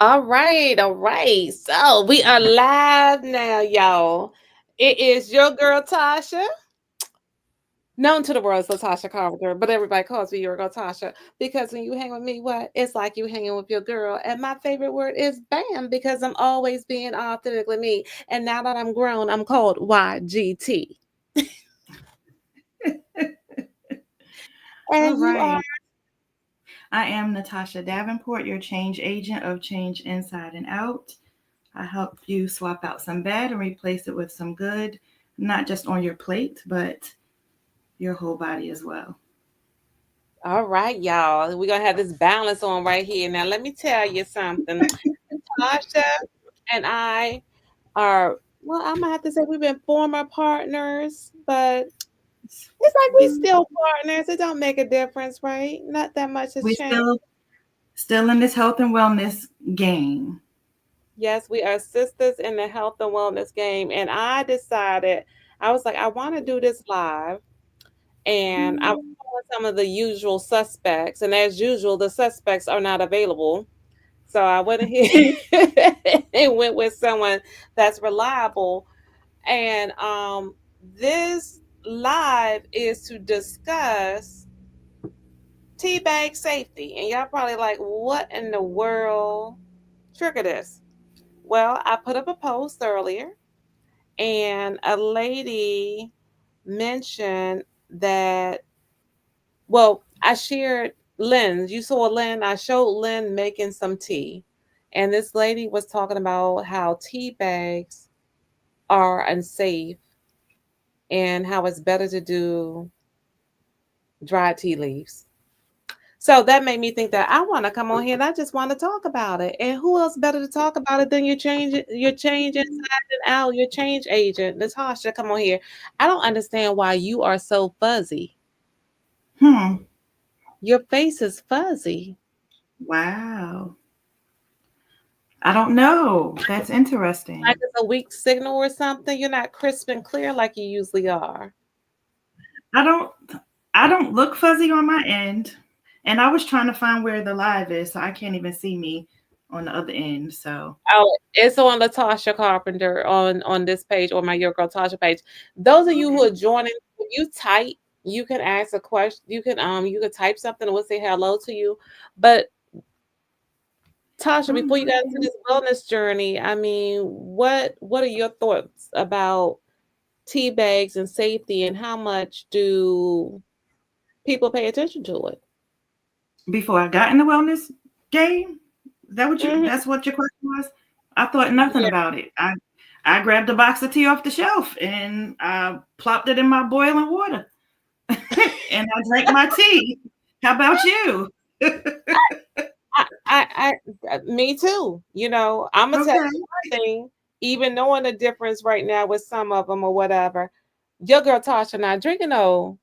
All right, all right. So we are live now, y'all. It is your girl Tasha, known to the world as Latasha Carpenter, but everybody calls me your girl Tasha because when you hang with me, what? It's like you hanging with your girl. And my favorite word is bam because I'm always being authentically me. And now that I'm grown, I'm called YGT. All And you are right. I am Natasha Davenport, your change agent of Change Inside and Out. I help you swap out some bad and replace it with some good, not just on your plate, but your whole body as well. all right, y'all. We're gonna have this balance on right here. Now, let me tell you something. Tasha and I are well, I'm gonna have to say we've been former partners, but it's like we still partners. It don't make a difference, right? Not that much has We changed. still in this health and wellness game. Yes, we are sisters in the health and wellness game. And I decided I was like, I want to do this live. And I was calling some of the usual suspects. And as usual, the suspects are not available. So I went ahead and went with someone that's reliable. And this live is to discuss tea bag safety. And y'all probably like, what in the world triggered this? Well, I put up a post earlier and a lady mentioned that, well, I shared Lynn. You saw Lynn. I showed Lynn making some tea. And this lady was talking about how tea bags are unsafe and how it's better to do dried tea leaves. So that made me think that I want to come on here and I just want to talk about it. And who else better to talk about it than your change inside and out, your change agent, Natasha? Come on here. I don't understand why you are so fuzzy. Hmm. Your face is fuzzy. Wow. I don't know. That's Like interesting. it's a weak signal or something. You're not crisp and clear like you usually are. I don't I don't look fuzzy on my end. And I was trying to find where the live is, so I can't even see me on the other end. So Oh, it's on Latasha Carpenter on this page or my Your Girl Tasha page. Those of you who okay. are joining, when you type, you can ask a question. You can type something and we'll say hello to you. But Tasha, before you got into Okay. this wellness journey, I mean, what are your thoughts about tea bags and safety and how much do people pay attention to it? Before I got in the wellness game, Hmm. that's what your question was? I thought nothing Yeah. about it. I grabbed a box of tea off the shelf and I plopped it in my boiling water and I drank my tea. How about you? Me too. I'm gonna tell Okay. you one thing. Even knowing the difference right now with some of them or whatever, your girl Tasha not drinking no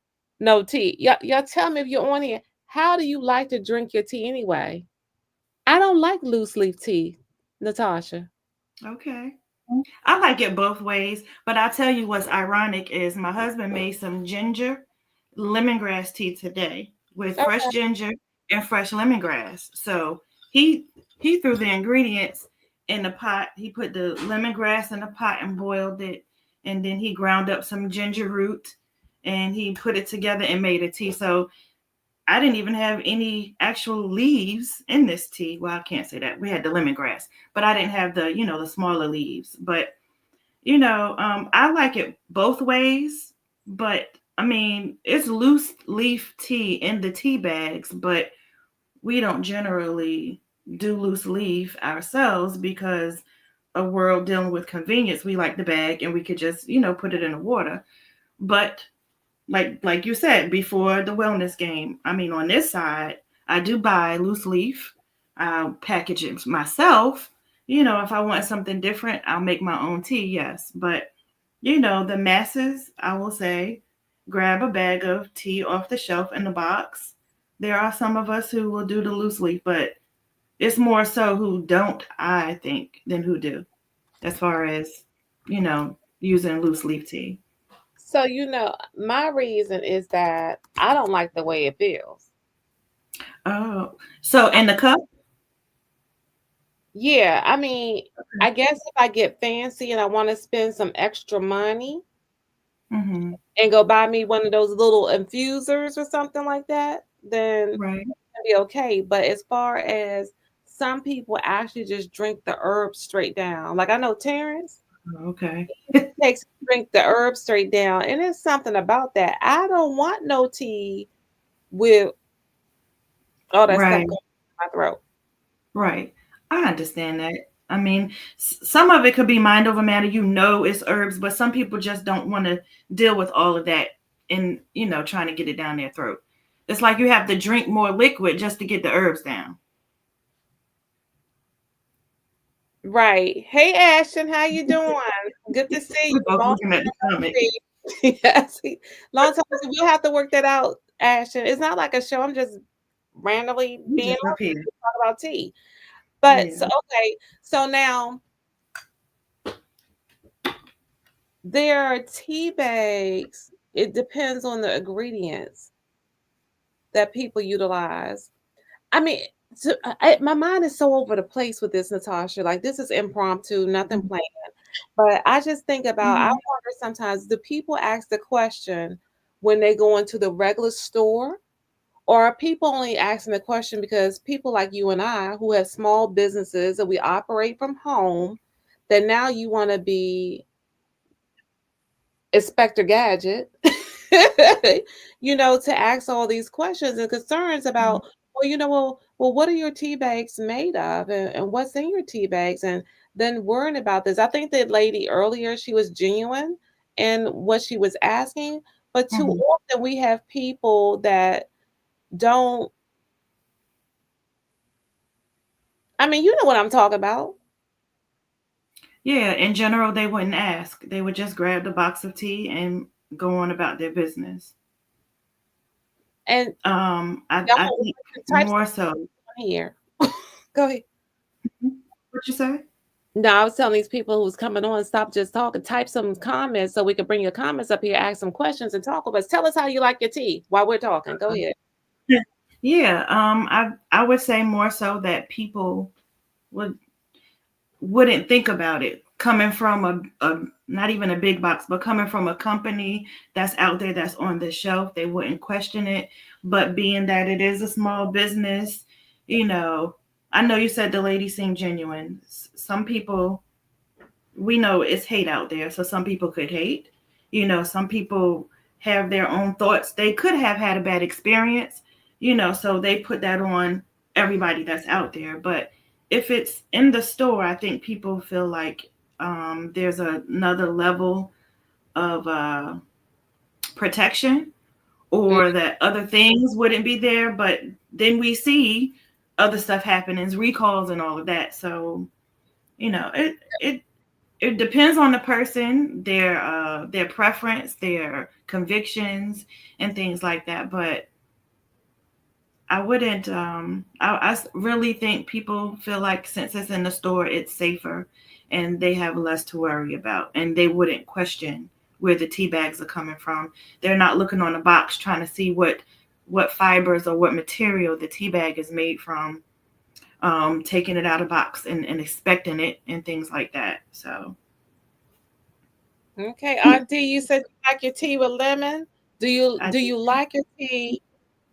tea. Y'all tell me if you're on here. How do you like to drink your tea anyway? I don't like loose leaf tea, Natasha. Okay. I like it both ways, but I'll tell you what's ironic is my husband made some ginger lemongrass tea today with fresh Okay. ginger and fresh lemongrass. So he he threw the ingredients in the pot. He put the lemongrass in the pot and boiled it, and then he ground up some ginger root and he put it together and made a tea. So I didn't even have any actual leaves in this tea. Well, I can't say that. We had the lemongrass, but I didn't have the smaller leaves. But I like it both ways, but I mean, it's loose leaf tea in the tea bags, but we don't generally do loose leaf ourselves because a world dealing with convenience, we like the bag and we could just put it in the water. But like you said before the wellness game, I mean, on this side, I do buy loose leaf. I'll package it myself. If I want something different, I'll make my own tea, yes. But the masses, I will say, grab a bag of tea off the shelf in the box. There are some of us who will do the loose leaf, but it's more so who don't, I think, than who do, as far as, using loose leaf tea. So my reason is that I don't like the way it feels. Oh, so I, in the cup? Yeah, I mean, I guess if I get fancy and I want to spend some extra money Mm-hmm. and go buy me one of those little infusers or something like that, then Right. it'll be okay. But as far as some people actually just drink the herbs straight down. Like I know Terrence Okay. takes drink the herbs straight down, and there's something about that. I don't want no tea with all that stuff Right. going in my throat. Right. I understand that. I mean, some of it could be mind over matter. You know, it's herbs, but some people just don't want to deal with all of that and, trying to get it down their throat. It's like you have to drink more liquid just to get the herbs down. Right. Hey Ashton, how you doing? Good to see We're you. both Long looking at the time stomach. no see. Yes. Long time no see. We'll have to work that out, Ashton. It's not like a show. I'm just randomly You being just on up here. to talk about tea. But so Yeah. okay. So now there are tea bags. It depends on the ingredients that people utilize. I mean, my mind is so over the place with this, Natasha. Like this is impromptu, nothing Mhm. planned. But I just think about, I Mhm. wonder sometimes, do people ask the question when they go into the regular store? Or are people only asking the question because people like you and I, who have small businesses and we operate from home, that now you want to be Inspector Gadget, to ask all these questions and concerns Mhm. about, well, what are your tea bags made of, and what's in your tea bags, and then worrying about this. I think that lady earlier, she was genuine in what she was asking, but too Mhm. often we have people that don't. I mean, you know what I'm talking about, Yeah, in general, they wouldn't ask. They would just grab the box of tea and go on about their business. and I y'all think type more so. something here. Go ahead. What you say? No, I was telling these people who's coming on, stop just talking, type some comments so we can bring your comments up here, ask some questions, and talk with us. Tell us how you like your tea while we're talking. Go ahead. Yeah, I would say more so that people would wouldn't think about it coming from a not even a big box, but coming from a company that's out there that's on the shelf, they wouldn't question it. But being that it is a small business, you know, I know you said the lady seemed genuine. Some people, we know it's hate out there, so some people could hate. Some people have their own thoughts. They could have had a bad experience, so they put that on everybody that's out there. But if it's in the store, I think people feel like there's another level of protection, Mm. or that other things wouldn't be there. But then we see other stuff happening, recalls and all of that. So it depends on the person, their preference, their convictions, and things like that. But I wouldn't. I really think people feel like since it's in the store, it's safer, and they have less to worry about, and they wouldn't question where the tea bags are coming from. They're not looking on a box trying to see what fibers or what material the tea bag is made from. Taking it out of box and expecting it and things like that. So Okay, Auntie, you said you like your tea with lemon. Do you I do you like your tea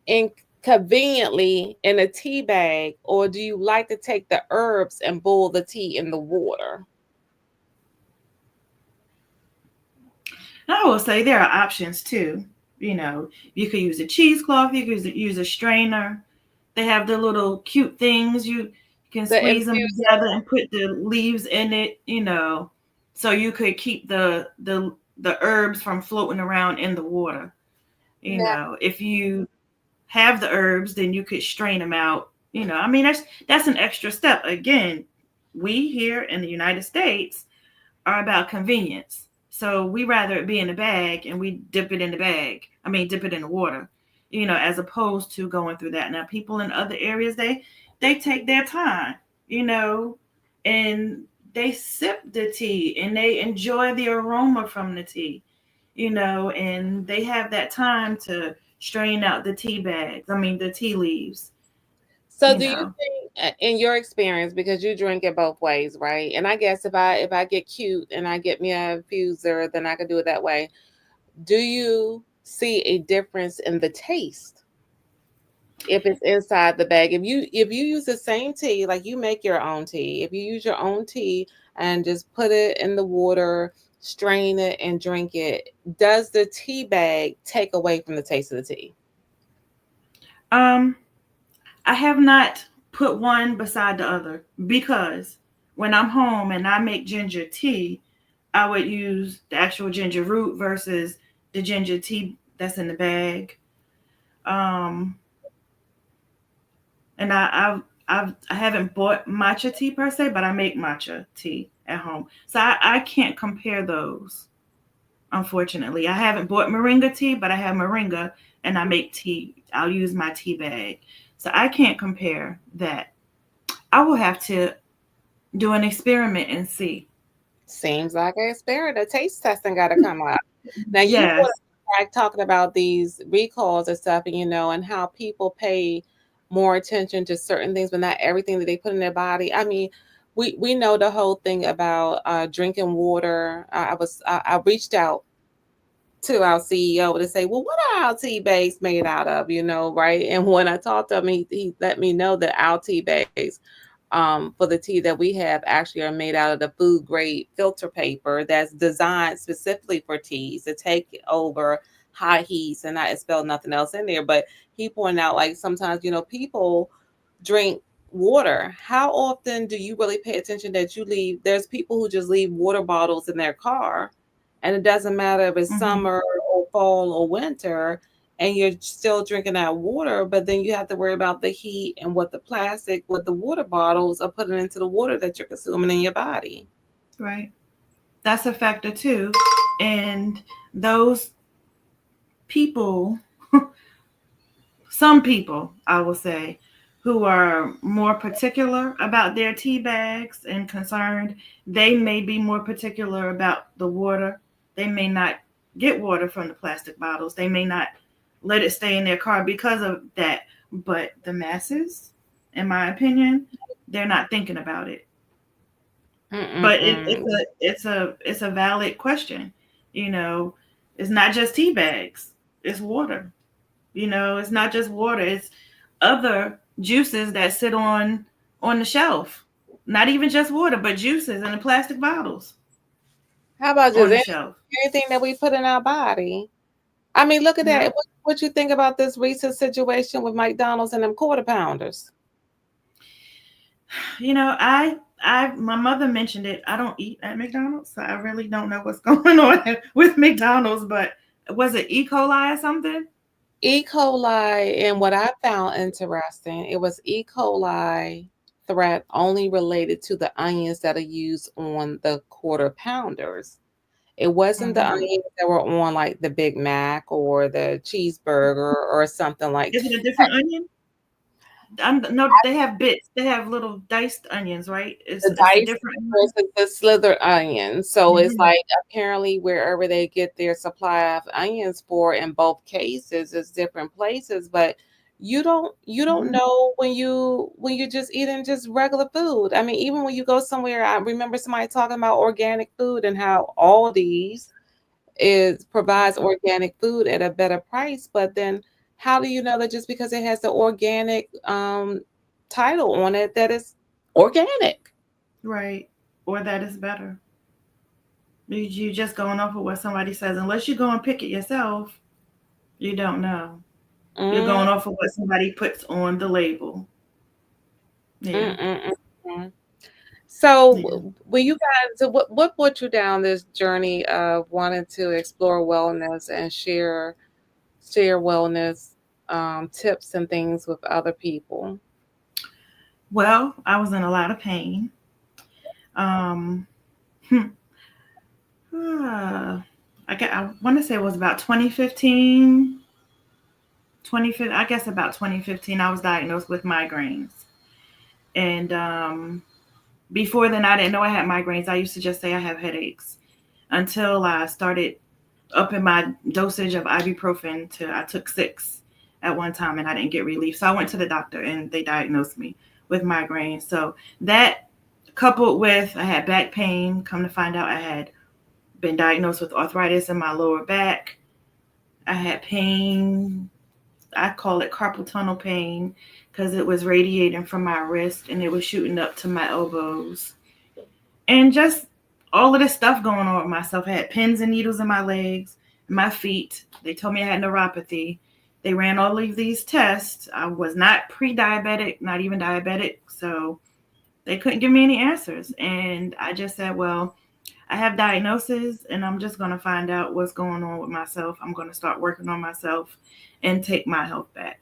in conveniently in a tea bag, or do you like to take the herbs and boil the tea in the water? I will say there are options too. You could use a cheesecloth, you could use a strainer. They have the little cute things. You can The squeeze them infuser. together and put the leaves in it. So you could keep the herbs from floating around in the water. Now, If you have the herbs, then you could strain them out. I mean that's an extra step. Again, we here in the United States are about convenience. So we rather it be in a bag and we dip it in the bag. I mean, dip it in the water, as opposed to going through that. Now, people in other areas, they take their time, you know, and they sip the tea and they enjoy the aroma from the tea, and they have that time to strain out the tea bags. I mean, the tea leaves, so you do you know. in your experience, because you drink it both ways, right? And I guess if I get cute and I get me a infuser, then I could do it that way. Do you see a difference in the taste if it's inside the bag? If you use the same tea, like you make your own tea, if you use your own tea and just put it in the water, strain it and drink it, does the tea bag take away from the taste of the tea? Um, I have not put one beside the other because when I'm home and I make ginger tea, I would use the actual ginger root versus the ginger tea that's in the bag. Um, and I haven't bought matcha tea per se, but I make matcha tea at home, so I can't compare those. Unfortunately, I haven't bought moringa tea, but I have moringa, and I make tea. I'll use my tea bag, so I can't compare that. I will have to do an experiment and see. Seems like an experiment. The taste testing got to come up. Now you Yes. were back talking about these recalls and stuff, and and how people pay more attention to certain things, but not everything that they put in their body. I mean, we know the whole thing about drinking water. I reached out to our CEO to say, well, what are our tea bags made out of? Right? And when I talked to him, he let me know that our tea bags for the tea that we have actually are made out of the food grade filter paper that's designed specifically for teas to take over high heats and not expel nothing else in there. But he pointed out, like, sometimes, people drink water. How often do you really pay attention that there's people who just leave water bottles in their car, and it doesn't matter if it's Hmm. summer or fall or winter, and you're still drinking that water, but then you have to worry about the heat and what the plastic, what the water bottles are putting into the water that you're consuming in your body. Right. That's a factor too. And those people, some people, I will say, who are more particular about their tea bags and concerned, they may be more particular about the water. They may not get water from the plastic bottles. They may not let it stay in their car because of that. But the masses, in my opinion, they're not thinking about it. But Mm-mm-mm. it's a valid question. You know, it's not just tea bags. It's water. It's not just water. It's other juices that sit on the shelf. Not even just water, but juices in the plastic bottles How about just on the shelf. anything that we put in our body? I mean, look at Yeah. that. What you think about this recent situation with McDonald's and them quarter pounders? My mother mentioned it. I don't eat at McDonald's, so I really don't know what's going on with McDonald's, but was it E. coli or something? E. coli, and what I found interesting, it was E. coli threat only related to the onions that are used on the quarter pounders. It wasn't the Hmm. onions that were on like the Big Mac or the cheeseburger or something like Is it a that. different onion? No, they have bits. They have little diced onions, right? It's The it's a diced different onion. versus the slithered onion. So it's Hmm. like apparently wherever they get their supply of onions for in both cases is different places, but you don't Hmm. know when you're just eating just regular food. I mean, even when you go somewhere, I remember somebody talking about organic food and how Aldi's is provides organic food at a better price, but then how do you know that just because it has the organic title on it that it's organic? Right. Or that is better. You just going off of what somebody says. Unless you go and pick it yourself, you don't know. You're Mm, going off of what somebody puts on the label. Yeah. mm, mm, mm. So, Yeah. when you guys, so what brought you down this journey of wanting to explore wellness and share wellness tips and things with other people? Well, I was in a lot of pain. Um, hmm, uh, I want to say it was about 2015. 2015, I guess about 2015, I was diagnosed with migraines. And before then, I didn't know I had migraines. I used to just say I have headaches until I started upping my dosage of ibuprofen to I took 6 at one time and I didn't get relief. So I went to the doctor and they diagnosed me with migraines. So that coupled with I had back pain, come to find out I had been diagnosed with arthritis in my lower back. I had pain. I call it carpal tunnel pain because it was radiating from my wrist and it was shooting up to my elbows. And just all of this stuff going on with myself. I had pins and needles in my legs, my feet. They told me I had neuropathy. They ran all of these tests. I was not pre-diabetic, not even diabetic. So they couldn't give me any answers. And I just said, well, I have diagnosis and I'm just going to find out what's going on with myself. I'm going to start working on myself and take my health back.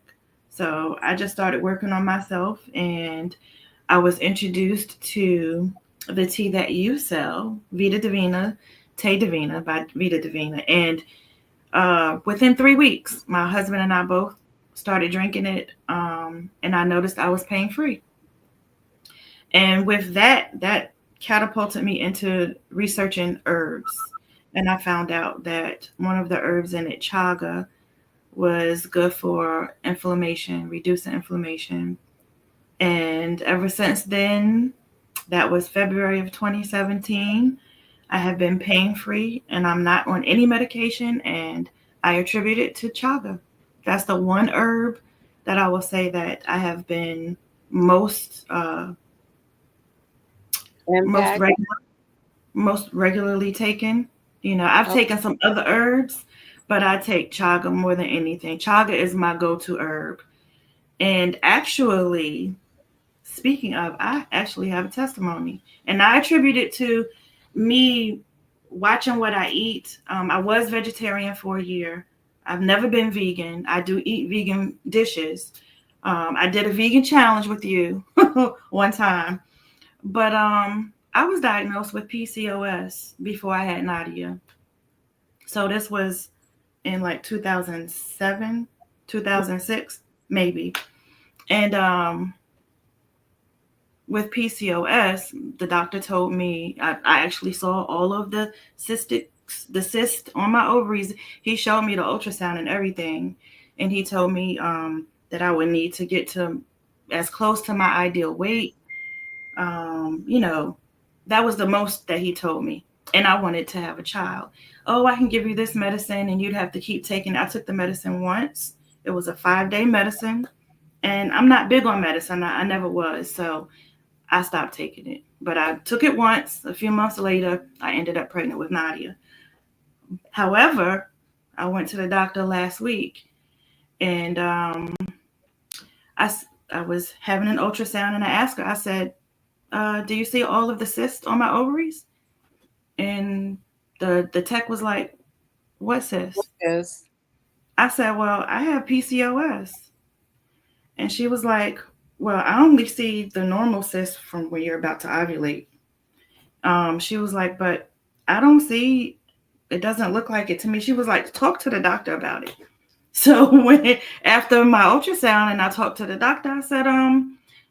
So I just started working on myself and I was introduced to the tea that you sell, Vita Divina, Te Divina by Vita Divina. And within 3 weeks, my husband and I both started drinking it. And I noticed I was pain free. And with that catapulted me into researching herbs. And I found out that one of the herbs in it, chaga, was good for inflammation, reducing inflammation. And ever since then, that was February of 2017, I have been pain free and I'm not on any medication. And I attribute it to chaga. That's the one herb that I will say that I have been most Impact. most regularly taken. You know, I've Okay. taken some other herbs, but I take chaga more than anything. Chaga is my go-to herb. And actually, speaking of, I actually have a testimony, and I attribute it to me watching what I eat. I was vegetarian for a year. I've never been vegan. I do eat vegan dishes. I did a vegan challenge with you one time, but I was diagnosed with PCOS before I had Nadia. So this was in like 2007, 2006, maybe. And with PCOS, the doctor told me I actually saw all of the cyst on my ovaries. He showed me the ultrasound and everything, and he told me that I would need to get to as close to my ideal weight. You know, that was the most that he told me, and I wanted to have a child. Oh, I can give you this medicine, and you'd have to keep taking it. I took the medicine once. It was a 5-day medicine, and I'm not big on medicine. I never was, so I stopped taking it. But I took it once. A few months later, I ended up pregnant with Nadia. However, I went to the doctor last week, and I, I was having an ultrasound, and I asked her, I said, do you see all of the cysts on my ovaries? And the tech was like, what cyst? Yes. I said, well, I have PCOS. And she was like, well, I only see the normal cyst from when you're about to ovulate. She was like, but I don't see, it doesn't look like it to me. She was like, talk to the doctor about it. So when after my ultrasound and I talked to the doctor, I said,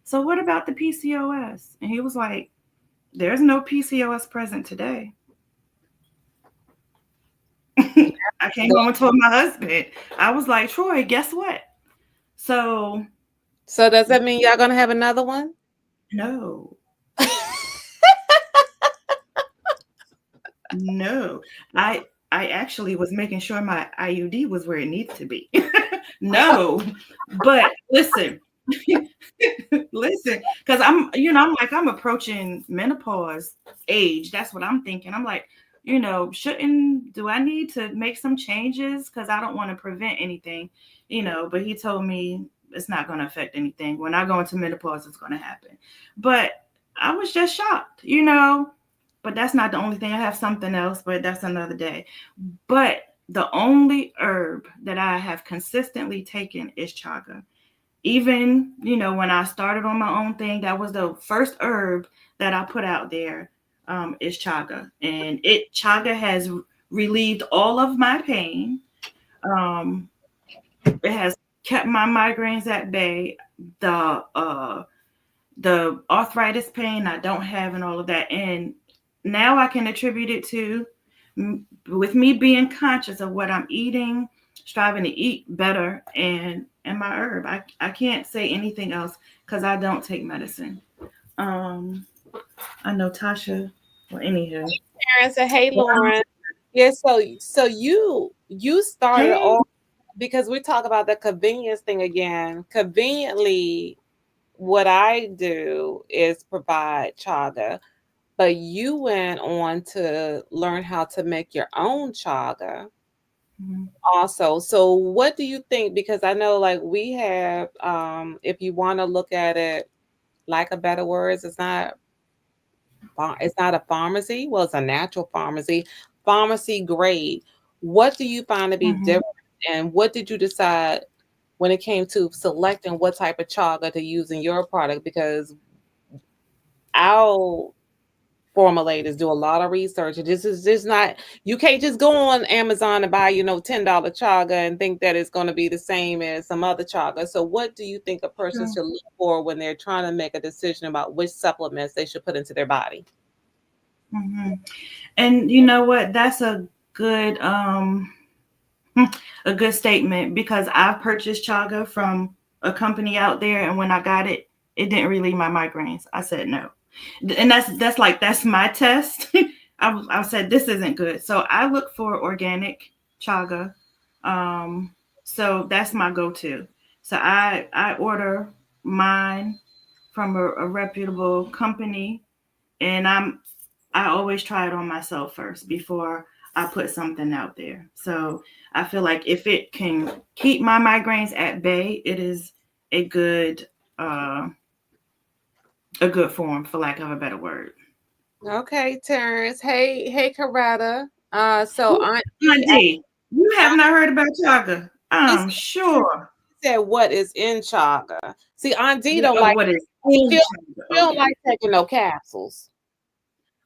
so what about the PCOS? And he was like, there's no PCOS present today. I came home and told my husband. I was like, Troy, guess what? So So does that mean y'all gonna have another one? no, no. I actually was making sure my IUD was where it needed to be. No, but listen, listen, because I'm approaching menopause age. That's what I'm thinking. I'm like, do I need to make some changes? Because I don't want to prevent anything, but he told me it's not going to affect anything. When I go into menopause, it's going to happen. But I was just shocked, but that's not the only thing. I have something else, but that's another day. But the only herb that I have consistently taken is chaga. Even, when I started on my own thing, that was the first herb that I put out there, is chaga. And chaga has relieved all of my pain. It has kept my migraines at bay. The arthritis pain I don't have and all of that. And now I can attribute it to with me being conscious of what I'm eating, striving to eat better and and my herb. I can't say anything else because I don't take medicine. Um, I know Tasha. Well, anywho. Parents and hey, Lauren. Yeah, so you started Hey. off because we talk about the convenience thing again. Conveniently, what I do is provide chaga, but you went on to learn how to make your own chaga Mhm. also. So what do you think? Because I know like we have if you want to look at it like a better words, it's not a pharmacy. Well, it's a natural pharmacy grade. What do you find to be Mhm. different? And what did you decide when it came to selecting what type of chaga to use in your product? Because our formulators do a lot of research. And this is just not, you can't just go on Amazon and buy, $10 chaga and think that it's going to be the same as some other chaga. So what do you think a person Sure. should look for when they're trying to make a decision about which supplements they should put into their body? Mhm. And you know what? That's good a good statement because I've purchased chaga from a company out there, and when I got it, it didn't relieve my migraines. I said no, and that's my test. I said this isn't good, so I look for organic chaga. Um, so that's my go-to. So I order mine from a reputable company, and I always try it on myself first before I put something out there. So I feel like if it can keep my migraines at bay, it is a good uh a good form, for lack of a better word. Okay, Terrence. Hey, Karada. So Ooh, Auntie, D, you have Auntie not heard about chaga. I'm sure. said what is in chaga. See, Auntie Yeah, don't oh, like what is in she, chaga? she don't Okay. like taking no capsules.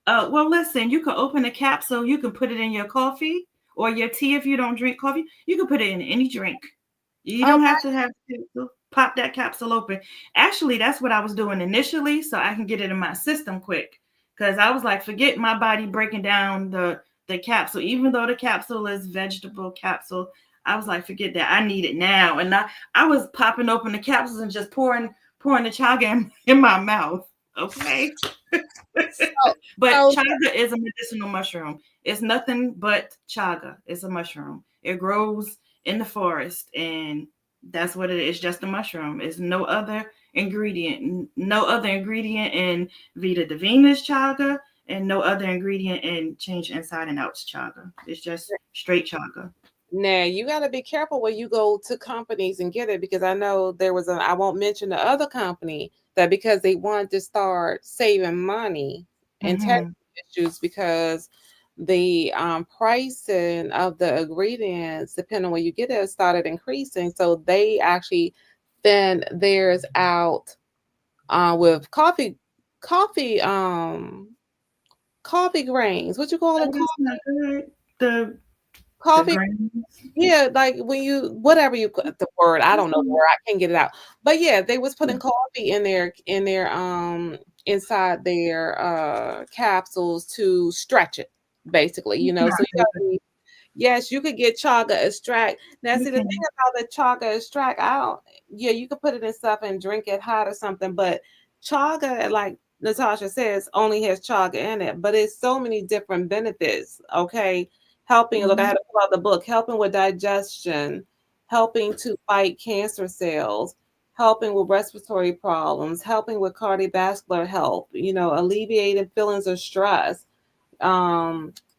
Well, listen, you can open a capsule. You can put it in your coffee or your tea if you don't drink coffee. You can put it in any drink. You don't have Okay. to have to pop that capsule open. Actually, that's what I was doing initially, so I can get it in my system quick. Because I was like, forget my body breaking down the capsule. Even though the capsule is vegetable capsule, I was like, forget that. I need it now. And I was popping open the capsules and just pouring the chaga in my mouth. Okay. So, But so chaga is a medicinal mushroom. It's nothing but chaga. It's a mushroom. It grows in the forest, and that's what it is. Just a mushroom. It's no other ingredient. No other ingredient in Vita Divina's chaga, and no other ingredient in Change Inside and Out's chaga. It's just straight chaga. now you got to be careful when you go to companies and get it because I know there was I won't mention the other company that because they wanted to start saving money and tech Mm-hmm. issues because the pricing of the ingredients, depending on where you get it, started increasing. So they actually thinned theirs out with coffee, coffee grains. What you call it? Oh, that's not good. The Coffee. grains. Yeah, like when you whatever you the word, I don't know the word, I can't get it out. But yeah, they was putting coffee in their inside their capsules to stretch it, basically, It's so not you gotta good. be yes, you could get chaga extract. Now You see the thing can. about the chaga extract, I don't yeah, you could put it in stuff and drink it hot or something, but chaga, like Natasha says, only has chaga in it, but it's so many different benefits, okay? Helping, look, I Mhm. had to pull out the book, helping with digestion, helping to fight cancer cells, helping with respiratory problems, helping with cardiovascular health, alleviating feelings of stress,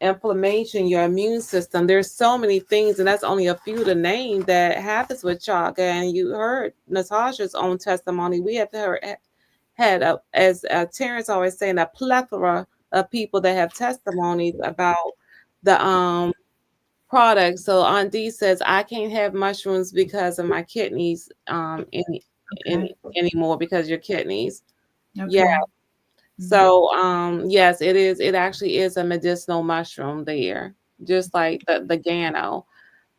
inflammation, your immune system. There's so many things, and that's only a few to name that happens with chaga. And you heard Natasha's own testimony. We have heard had as Terrence always saying, a plethora of people that have testimonies about the product. So Aunt D says I can't have mushrooms because of my kidneys Okay. anymore because your kidneys. Yeah. Okay. Mhm. So yes, it is. It actually is a medicinal mushroom there, just like the Gano.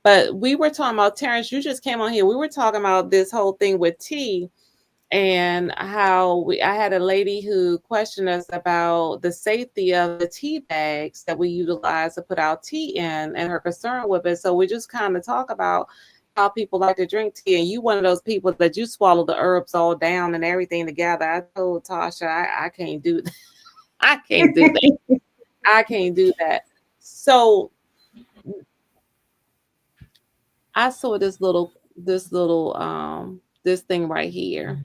But we were talking about Terrence. You just came on here. We were talking about this whole thing with tea and how I had a lady who questioned us about the safety of the tea bags that we utilize to put our tea in and her concern with it. So we just kind of talk about, how people like to drink tea, and you one of those people that you swallow the herbs all down and everything together. I told Tasha I can't do that. I can't do that. I can't do that. So I saw this thing right here.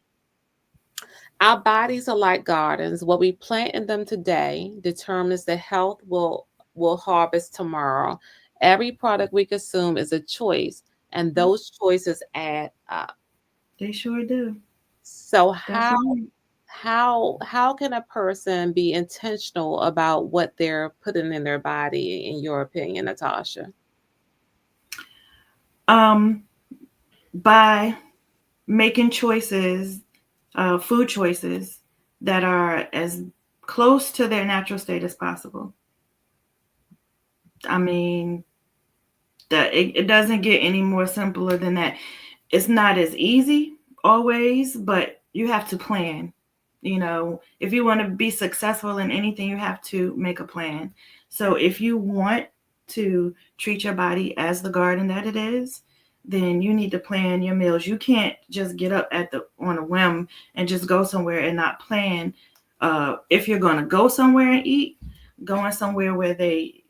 Our bodies are like gardens. What we plant in them today determines the health will harvest tomorrow. Every product we consume is a choice, and those choices add up. They sure do. So That's right. how can a person be intentional about what they're putting in their body, in your opinion, Natasha? Um, by making choices, food choices that are as close to their natural state as possible. I mean, that it doesn't get any more simpler than that. It's not as easy always, but you have to plan. You know, if you want to be successful in anything, you have to make a plan. So if you want to treat your body as the garden that it is, then you need to plan your meals. You can't just get up at the on a whim and just go somewhere and not plan. If you're going to go somewhere and eat, going somewhere where they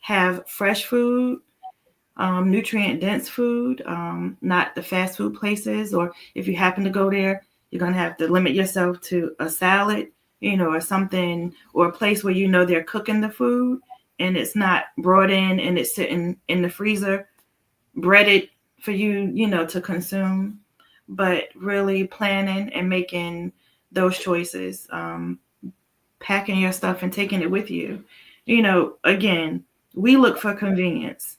have fresh food, nutrient dense food, not the fast food places. Or if you happen to go there, you're going to have to limit yourself to a salad, you know, or something, or a place where you know they're cooking the food and it's not brought in and it's sitting in the freezer, breaded for you, you know, to consume. But really planning and making those choices, packing your stuff and taking it with you. You know, again, we look for convenience.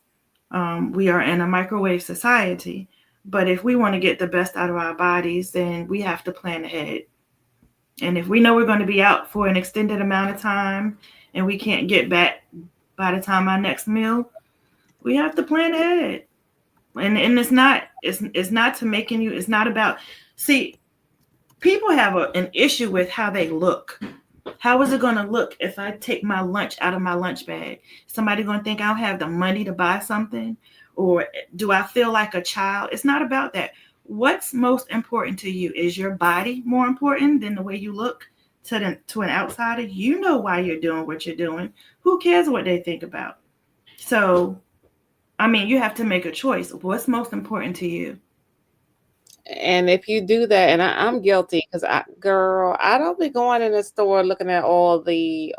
We are in a microwave society, but if we want to get the best out of our bodies, then we have to plan ahead. And if we know we're going to be out for an extended amount of time and we can't get back by the time our next meal, we have to plan ahead. And it's not to making you, it's not about, see, people have an issue with how they look. How is it going to look if I take my lunch out of my lunch bag? Somebody going to think I don't have the money to buy something? Or do I feel like a child? It's not about that. What's most important to you? Is your body more important than the way you look to an outsider? You know why you're doing what you're doing. Who cares what they think about? So, I mean, you have to make a choice. What's most important to you? And if you do that, and I'm guilty because girl, I don't be going in the store looking at all of the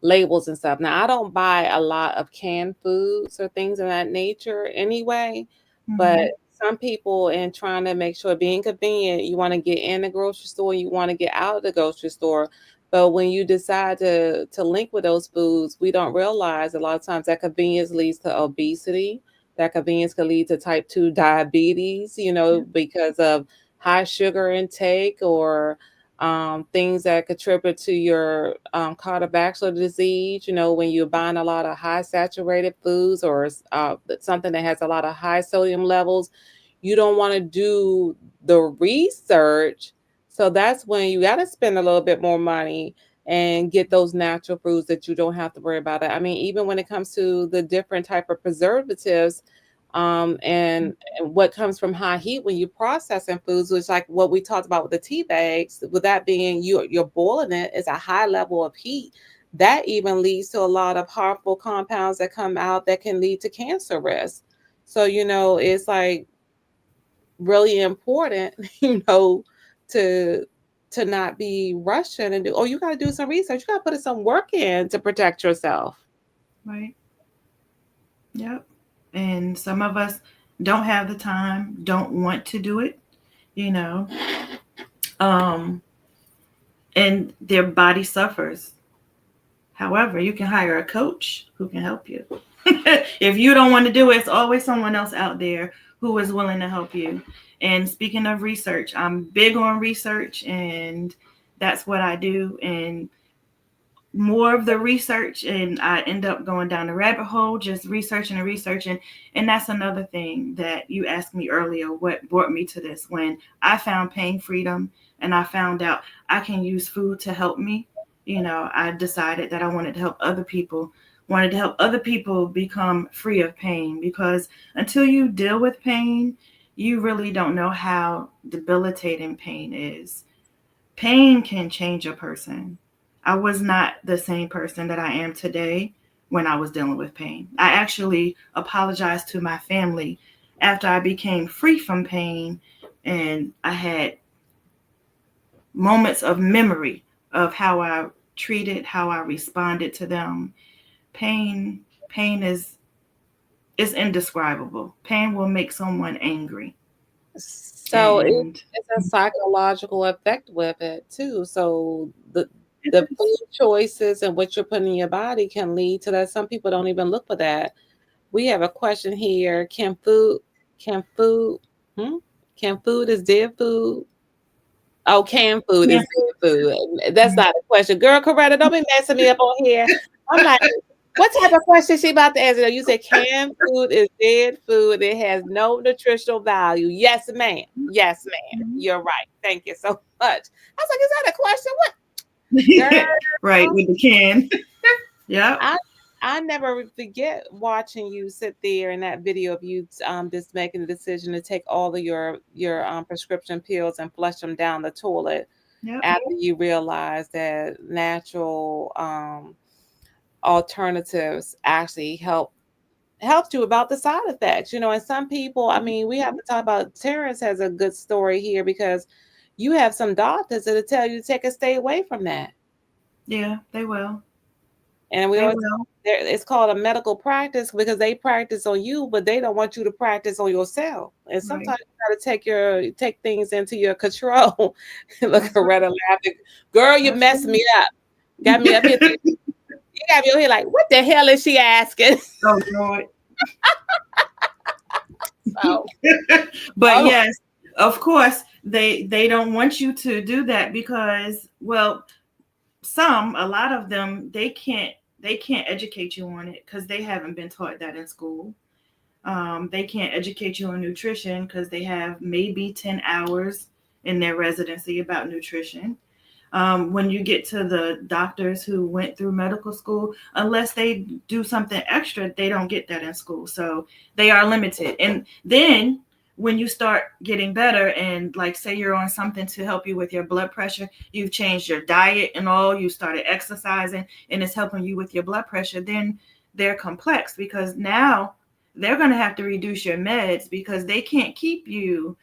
labels and stuff. Now I don't buy a lot of canned foods or things of that nature anyway, but Mm-hmm. some people, in trying to make sure being convenient, you want to get in the grocery store, you want to get out of the grocery store. But when you decide to link with those foods, we don't realize a lot of times that convenience leads to obesity. That convenience could lead to type 2 diabetes, because of high sugar intake, or things that contribute to your cardiovascular disease. When you're buying a lot of high saturated foods, or something that has a lot of high sodium levels, you don't want to do the research. So that's when you got to spend a little bit more money and get those natural foods that you don't have to worry about it. I mean, even when it comes to the different type of preservatives, and what comes from high heat when you processing foods, which like what we talked about with the tea bags, with that being you're boiling it, is a high level of heat that even leads to a lot of harmful compounds that come out that can lead to cancer risk. So it's like really important, to not be rushing and do. Oh, you got to do some research. You got to put some work in to protect yourself. Right. Yep. And some of us don't have the time, don't want to do it, you know. Um, and their body suffers. However, you can hire a coach who can help you. If you don't want to do it, it's always someone else out there who is willing to help you. And speaking of research, I'm big on research, and that's what I do. And more of the research, and I end up going down the rabbit hole, just researching and researching. And that's another thing that you asked me earlier, what brought me to this. When I found pain freedom and I found out I can use food to help me, I decided that I wanted to help other people wanted to help other people become free of pain, because until you deal with pain, you really don't know how debilitating pain is. Pain can change a person. I was not the same person that I am today when I was dealing with pain. I actually apologized to my family after I became free from pain, and I had moments of memory of how I treated, how I responded to them. Pain is indescribable. Pain will make someone angry. So And it's a psychological effect with it too. So it the food is. choices and what you're putting in your body can lead to that. Some people don't even look for that. We have a question here. Can food, hmm? Can food is dead food? Oh, canned food Yeah. is dead food. That's not a question. Girl, Coretta, don't be messing me up on here. I'm like, what type of question she about to answer? You said canned food is dead food. It has no nutritional value. Yes, ma'am. Yes, ma'am. Mhm. You're right. Thank you so much. I was like, is that a question? What? Right, Girl, with the can. Yep. I I never forget watching you sit there in that video of you just making the decision to take all of your prescription pills and flush them down the toilet Yep. after you realize that natural alternatives actually helped you about the side effects. And some people, I mean, we have to talk about Terrence has a good story here because you have some doctors that'll tell you to take a stay away from that. Yeah, they will. And we They always will. it's called a medical practice because they practice on you, but they don't want you to practice on yourself. And Right. sometimes you gotta take things into your control. Look at That's right. Loretta laughing. Girl, you That's messed me up. Got me up here. right. You got me over here like, what the hell is she asking? Oh Lord. So, But oh, yes, of course, they don't want you to do that because, well, a lot of them, they can't educate you on it because they haven't been taught that in school. They can't educate you on nutrition because they have maybe 10 hours in their residency about nutrition. When you get to the doctors who went through medical school, unless they do something extra, they don't get that in school. So they are limited. And then when you start getting better, and like say you're on something to help you with your blood pressure, you've changed your diet and all, you started exercising, and it's helping you with your blood pressure, then they're complex because now they're going to have to reduce your meds because they can't keep you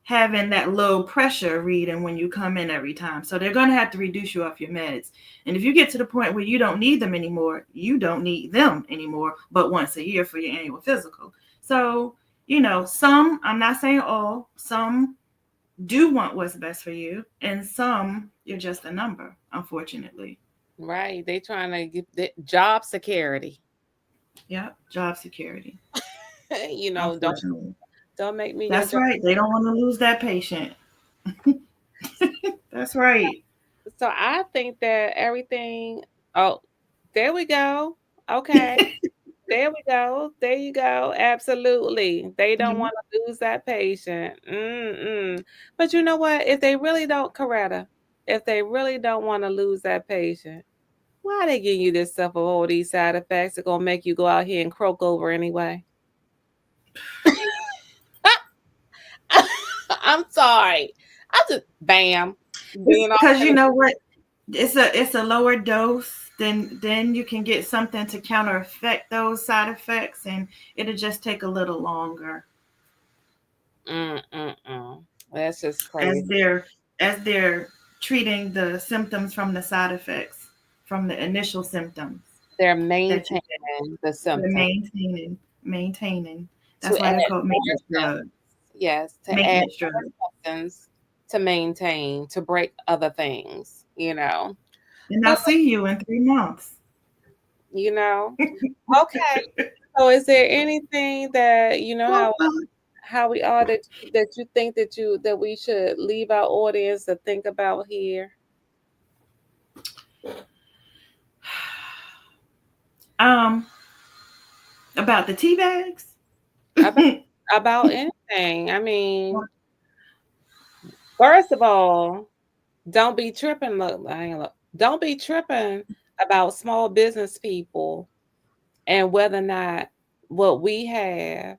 having that low pressure reading when you come in every time. So they're going to have to reduce you off your meds. And if you get to the point where you don't need them anymore, you don't need them anymore, but once a year for your annual physical. So, some, I'm not saying all, some do want what's best for you, and some, you're just a number, unfortunately. right. They trying to get the job security. Yep, job security, Don't unfortunately. make me your That's job. right. They don't want to lose that patient. That's right. So I think that everything. Oh, there we go. Okay. There we go. There you go. Absolutely. They don't Mhm. want to lose that patient. Mm-mm. But you know what? If they really don't, Coretta, if they really don't want to lose that patient, why they giving you this stuff of all these side effects that gonna make you go out here and croak over anyway? I'm sorry. I just bam being all Because you know what? It's a lower dose. Then you can get something to counter effect those side effects, and it'll just take a little longer That's just as crazy. they're treating the symptoms from the side effects from the initial symptoms They're that you maintaining get. the They're symptom maintaining. to That's why add they're called more maintenance drugs. yes, to add Maintenance drugs. more substance to maintain, to break other things. And I'll But see you in 3 months. you know, okay. So is there anything that how we are that you think that we should leave our audience to think about here? Um, about the tea bags. About about anything. I mean, first of all, don't be tripping. Look, I ain't look. Don't be tripping about small business people. and whether or not what we have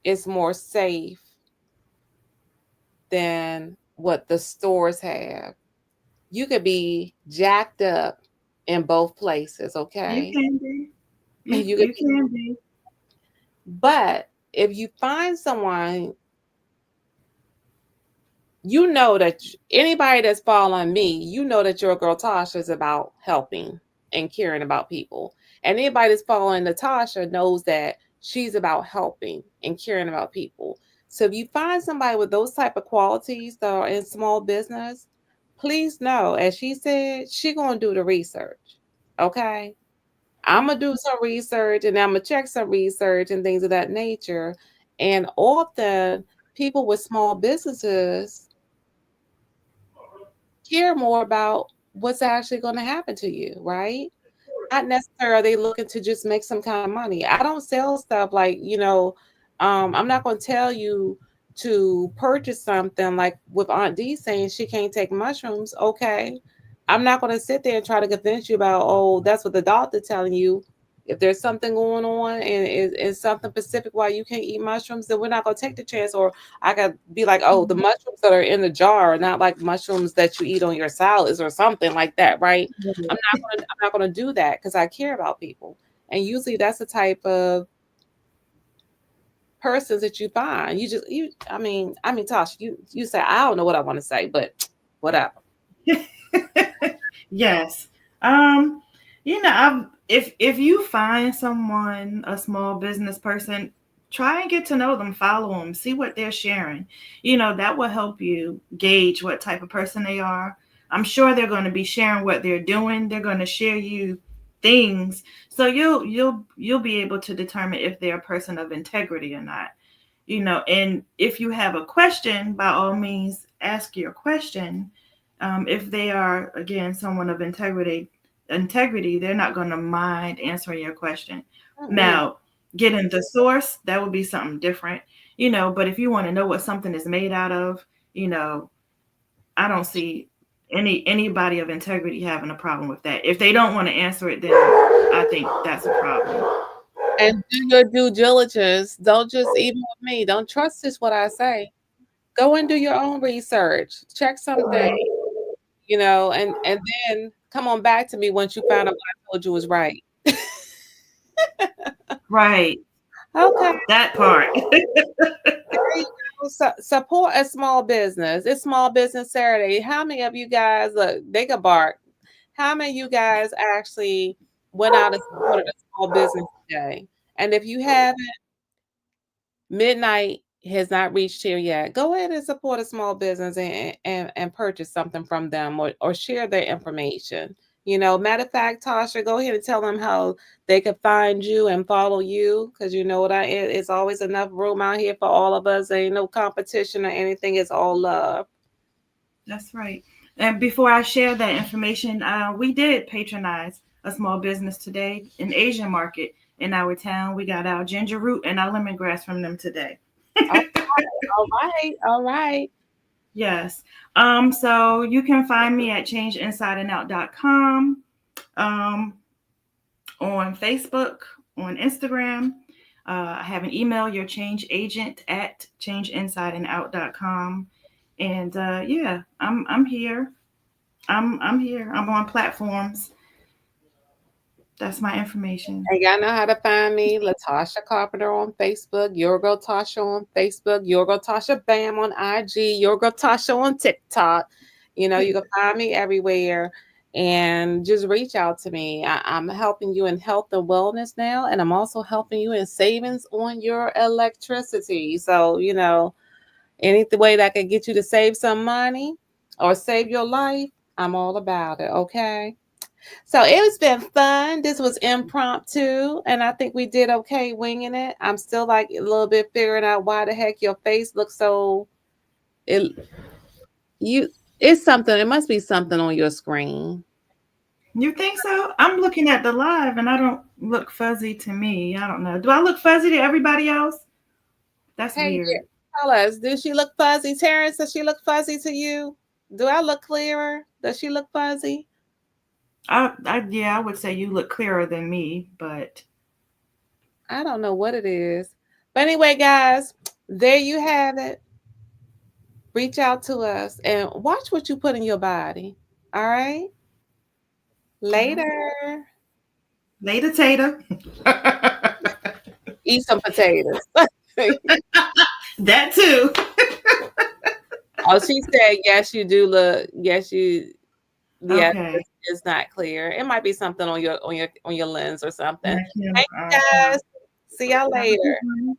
is more safe than what the stores have. You could be jacked up in both places, You okay? can be. You could You be, can be. but if you find someone, you know that anybody that's following me, you know that your girl Tasha is about helping and caring about people. And anybody that's following Natasha knows that she's about helping and caring about people. So if you find somebody with those type of qualities that are in small business, please know, as she said, she gonna do the research. Okay. I'm gonna do some research and I'm gonna check some research and things of that nature. And often people with small businesses care more about what's actually going to happen to you, right? Not necessarily looking to just make some kind of money. I don't sell stuff like, I'm not going to tell you to purchase something like with Aunt D saying she can't take mushrooms. Okay. I'm not going to sit there and try to convince you about, oh, that's what the doctor telling you. If there's something going on and it's something specific why you can't eat mushrooms, then we're not going to take the chance. Or I could be like, oh, the mushrooms that are in the jar are not like mushrooms that you eat on your salads or something like that, right? I'm not gonna do that because I care about people. And usually that's the type of persons that you find. I mean, Tasha, you say I don't know what I want to say, but whatever. Yes. If you find someone, a small business person, try and get to know them, follow them, see what they're sharing. That will help you gauge what type of person they are. I'm sure they're going to be sharing what they're doing. They're going to share you things, so you'll be able to determine if they're a person of integrity or not. And if you have a question, by all means, ask your question. If they are, again, someone of integrity, they're not going to mind answering your question. Mm-mm. Now, getting the source, that would be something different. But if you want to know what something is made out of, you know, I don't see anybody of integrity having a problem with that. If they don't want to answer it, then I think that's a problem. And do your due diligence. Don't just even with me. Don't trust just what I say. Go and do your own research. Check something, Right. and then come on back to me once you found out what I told you was right. Right. Okay. That part. There you go. Support a small business. It's Small Business Saturday. How many of you guys, look, they could bark. How many of you guys actually went out and supported a small business today? And if you haven't, midnight has not reached here yet. Go ahead and support a small business and purchase something from them or share their information. Matter of fact, Tasha, go ahead and tell them how they can find you and follow you because you know what it's always enough room out here for all of us. There ain't no competition or anything. It's all love. That's right. And before I share that information, we did patronize a small business today, an Asian market in our town. We got our ginger root and our lemongrass from them today. All all right, all right. Yes. So you can find me at changeinsideandout.com, um, on Facebook, on Instagram. I have an email, your change agent at changeinsideandout.com. And yeah, I'm here. I'm here. I'm on platforms. That's my information. And y'all know how to find me, Latasha Carpenter on Facebook, Your Girl Tasha on Facebook, Your Girl Tasha Bam on IG, Your Girl Tasha on TikTok. You can find me everywhere and just reach out to me. I'm helping you in health and wellness now, and I'm also helping you in savings on your electricity. So, any way that can get you to save some money or save your life, I'm all about it. Okay. So it has been fun. This was impromptu, and I think we did okay winging it. I'm still like a little bit figuring out why the heck your face looks so. It you it's something. It must be something on your screen. You think so? I'm looking at the live and I don't look fuzzy to me. I don't know. Do I look fuzzy to everybody else? That's Hey, weird. tell us. Does she look fuzzy, Terrence? Does she look fuzzy to you? Do I look clearer? Does she look fuzzy? Yeah, I would say you look clearer than me, but I don't know what it is. But anyway, guys, there you have it. Reach out to us and watch what you put in your body. All right. yeah. Later. Later, Tater. Eat some potatoes. That too. Oh, she said, yes, you do look. Yes, you. Yes, Okay. it's not clear. It might be something on your lens or something. Thank you. Thank you guys. See y'all Have a good later. one.